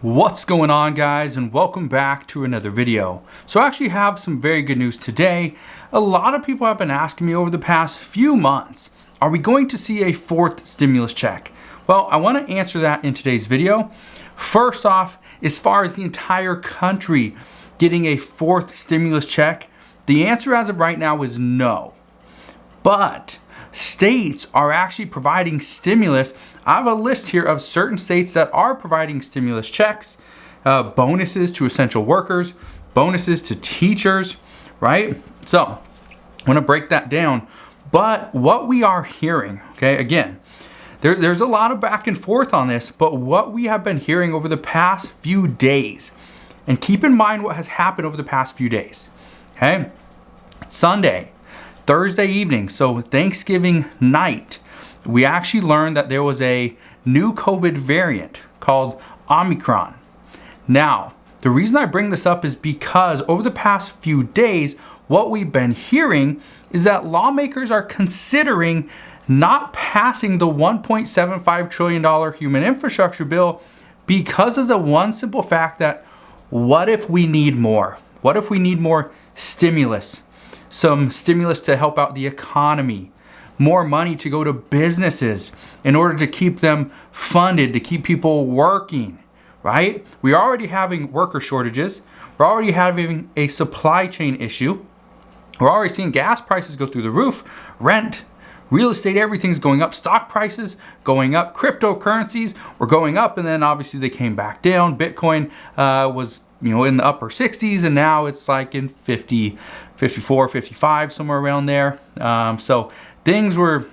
What's going on, guys, and welcome back to another video. So I actually have some very good news today. A lot of people have been asking me over the past few months, are we going to see a fourth stimulus check? Well, I want to answer that in today's video. First off, as far as the entire country getting a fourth stimulus check, the answer as of right now is no. But states are actually providing stimulus. I have a list here of certain states that are providing stimulus checks, bonuses to essential workers, bonuses to teachers, right? So I want to break that down. But what we are hearing, okay, again, there's a lot of back and forth on this, but what we have been hearing over the past few days, and keep in mind what has happened over the past few days, okay? Sunday, Thursday evening, so Thanksgiving night, we actually learned that there was a new COVID variant called Omicron. Now, the reason I bring this up is because over the past few days, what we've been hearing is that lawmakers are considering not passing the $1.75 trillion human infrastructure bill because of the one simple fact that what if we need more? What if we need more stimulus? Some stimulus to help out the economy, more money to go to businesses in order to keep them funded, to keep people working, right? We're already having worker shortages. We're already having a supply chain issue. We're already seeing gas prices go through the roof, rent, real estate, everything's going up, stock prices going up, cryptocurrencies were going up, and then obviously they came back down. Bitcoin was in the upper 60s, and now it's like in 50, 54, 55, somewhere around there. So things are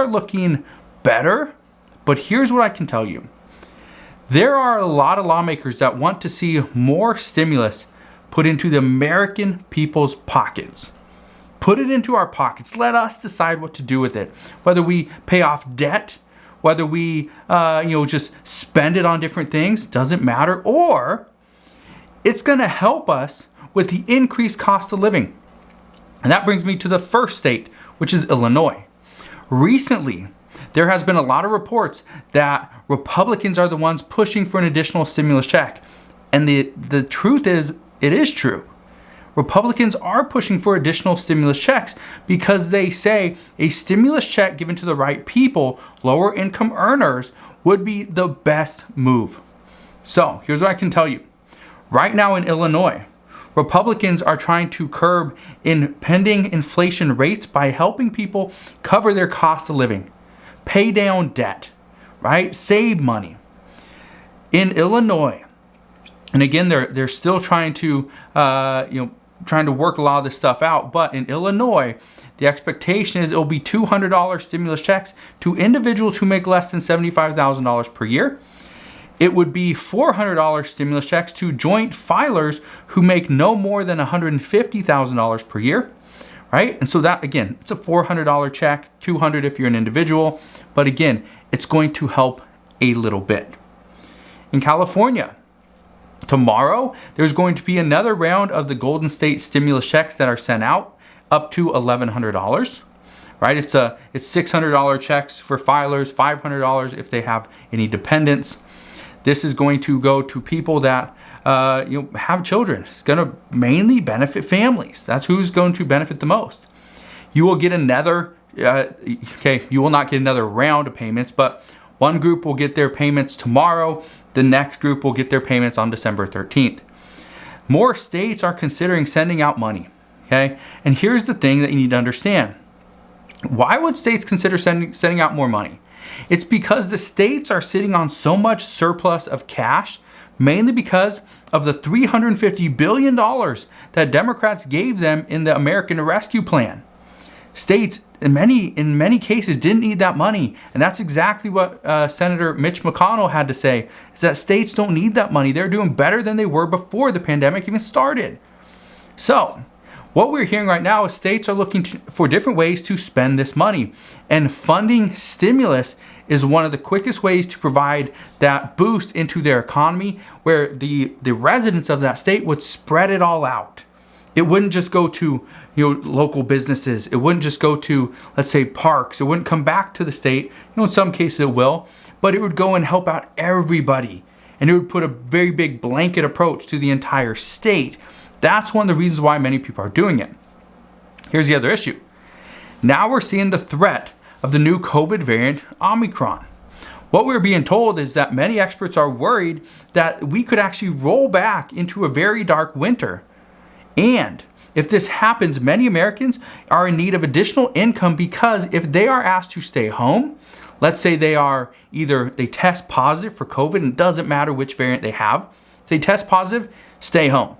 looking better, but here's what I can tell you. There are a lot of lawmakers that want to see more stimulus put into the American people's pockets. Put it into our pockets. Let us decide what to do with it. Whether we pay off debt, whether we just spend it on different things, doesn't matter, or it's going to help us with the increased cost of living. And that brings me to the first state, which is Illinois. Recently, there has been a lot of reports that Republicans are the ones pushing for an additional stimulus check. And the truth is, it is true. Republicans are pushing for additional stimulus checks because they say a stimulus check given to the right people, lower income earners, would be the best move. So here's what I can tell you. Right now in Illinois, Republicans are trying to curb impending inflation rates by helping people cover their cost of living, pay down debt, right? Save money. In Illinois, and again, they're still trying to work a lot of this stuff out, but in Illinois, the expectation is it will be $200 stimulus checks to individuals who make less than $75,000 per year. It would be $400 stimulus checks to joint filers who make no more than $150,000 per year, right? And so that, again, it's a $400 check, $200 if you're an individual, but again, it's going to help a little bit. In California, tomorrow, there's going to be another round of the Golden State stimulus checks that are sent out, up to $1,100, right? It's $600 checks for filers, $500 if they have any dependents. This is going to go to people that have children. It's going to mainly benefit families. That's who's going to benefit the most. You will get another, you will not get another round of payments, but one group will get their payments tomorrow. The next group will get their payments on December 13th. More states are considering sending out money, okay? And here's the thing that you need to understand. Why would states consider sending out more money? It's because the states are sitting on so much surplus of cash, mainly because of the $350 billion that Democrats gave them in the American Rescue Plan. States, in many cases, didn't need that money. And that's exactly what Senator Mitch McConnell had to say, is that states don't need that money. They're doing better than they were before the pandemic even started. So what we're hearing right now is states are looking for different ways to spend this money. And funding stimulus is one of the quickest ways to provide that boost into their economy, where the residents of that state would spread it all out. It wouldn't just go to local businesses. It wouldn't just go to, let's say, parks. It wouldn't come back to the state. In some cases it will, but it would go and help out everybody. and it would put a very big blanket approach to the entire state. That's one of the reasons why many people are doing it. Here's the other issue. Now we're seeing the threat of the new COVID variant, Omicron. What we're being told is that many experts are worried that we could actually roll back into a very dark winter. And if this happens, many Americans are in need of additional income, because if they are asked to stay home, let's say they test positive for COVID, and it doesn't matter which variant they have. If they test positive, stay home.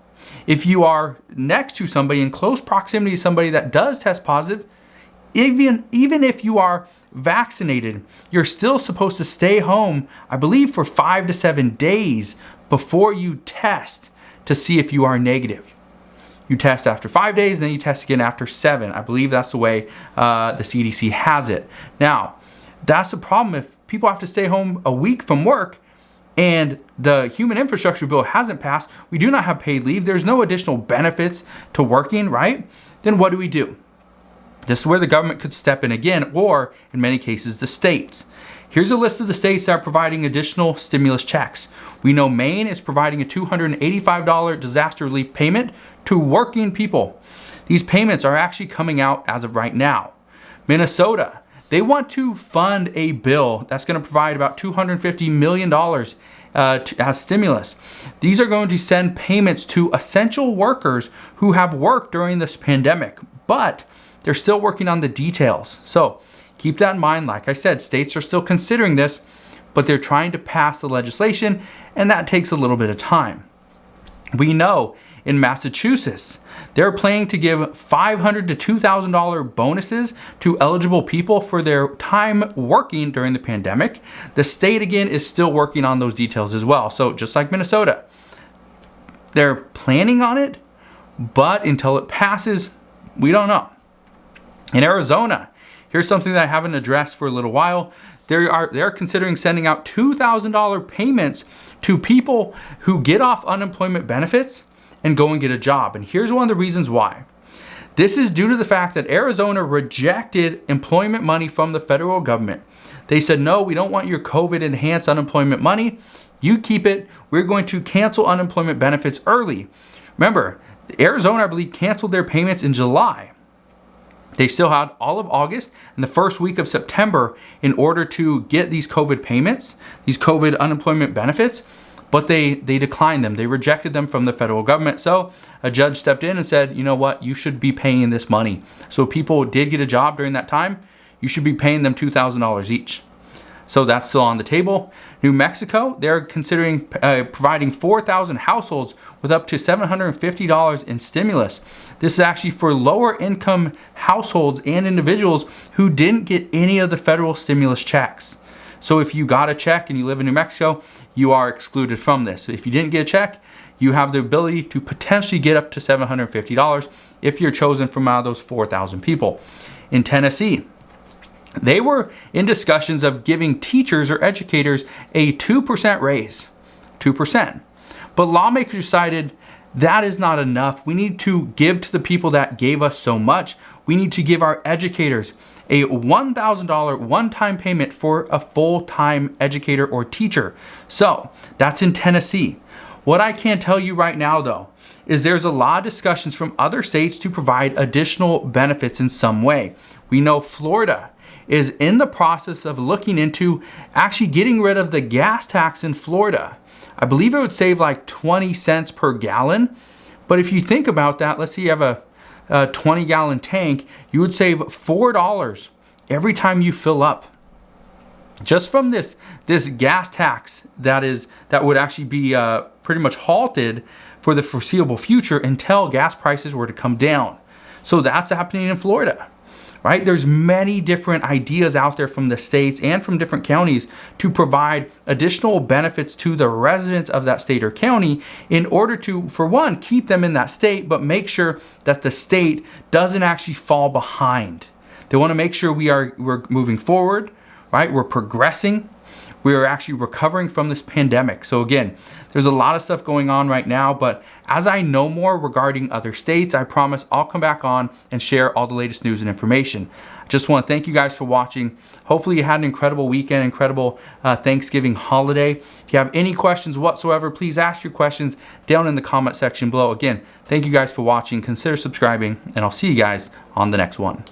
If you are next to somebody in close proximity to somebody that does test positive, even if you are vaccinated, you're still supposed to stay home, I believe, for 5 to 7 days before you test to see if you are negative. You test after 5 days, and then you test again after 7. I believe that's the way the CDC has it. Now, that's the problem. If people have to stay home a week from work and the human infrastructure bill hasn't passed, we do not have paid leave, there's no additional benefits to working, right? Then what do? This is where the government could step in again, or in many cases, the states. Here's a list of the states that are providing additional stimulus checks. We know Maine is providing a $285 disaster relief payment to working people. These payments are actually coming out as of right now. Minnesota, they want to fund a bill that's going to provide about $250 million as stimulus. These are going to send payments to essential workers who have worked during this pandemic, but they're still working on the details. So keep that in mind. Like I said, states are still considering this, but they're trying to pass the legislation, and that takes a little bit of time. We know in Massachusetts, they're planning to give $500 to $2,000 bonuses to eligible people for their time working during the pandemic. The state, again, is still working on those details as well. So just like Minnesota, they're planning on it, but until it passes, we don't know. In Arizona, here's something that I haven't addressed for a little while. They're considering sending out $2,000 payments to people who get off unemployment benefits and go and get a job. And here's one of the reasons why. This is due to the fact that Arizona rejected employment money from the federal government. They said, no, we don't want your COVID enhanced unemployment money. You keep it. We're going to cancel unemployment benefits early. Remember, Arizona, I believe, canceled their payments in July. They still had all of August and the first week of September in order to get these COVID payments, these COVID unemployment benefits, but they declined them. They rejected them from the federal government. So a judge stepped in and said, you know what, you should be paying this money. So people did get a job during that time, you should be paying them $2,000 each. So that's still on the table. New Mexico, they're considering providing 4,000 households with up to $750 in stimulus. This is actually for lower income households and individuals who didn't get any of the federal stimulus checks. So if you got a check and you live in New Mexico, you are excluded from this. So if you didn't get a check, you have the ability to potentially get up to $750 if you're chosen from out of those 4,000 people. In Tennessee, they were in discussions of giving teachers or educators a 2% raise, 2%. But lawmakers decided that is not enough. We need to give to the people that gave us so much. We need to give our educators a $1,000 one-time payment for a full-time educator or teacher. So that's in Tennessee. What I can tell you right now, though, is there's a lot of discussions from other states to provide additional benefits in some way. We know Florida is in the process of looking into actually getting rid of the gas tax in Florida. I believe it would save like 20 cents per gallon. But if you think about that, let's say you have a 20-gallon tank, you would save $4 every time you fill up. Just from this gas tax that would actually be pretty much halted for the foreseeable future until gas prices were to come down. So that's happening in Florida. Right? There's many different ideas out there from the states and from different counties to provide additional benefits to the residents of that state or county in order to, for one, keep them in that state, but make sure that the state doesn't actually fall behind. They want to make sure we're moving forward, right? We're progressing. We are actually recovering from this pandemic. So again, there's a lot of stuff going on right now, but as I know more regarding other states, I promise I'll come back on and share all the latest news and information. I just want to thank you guys for watching. Hopefully you had an incredible weekend, incredible Thanksgiving holiday. If you have any questions whatsoever, please ask your questions down in the comment section below. Again, thank you guys for watching. Consider subscribing, and I'll see you guys on the next one.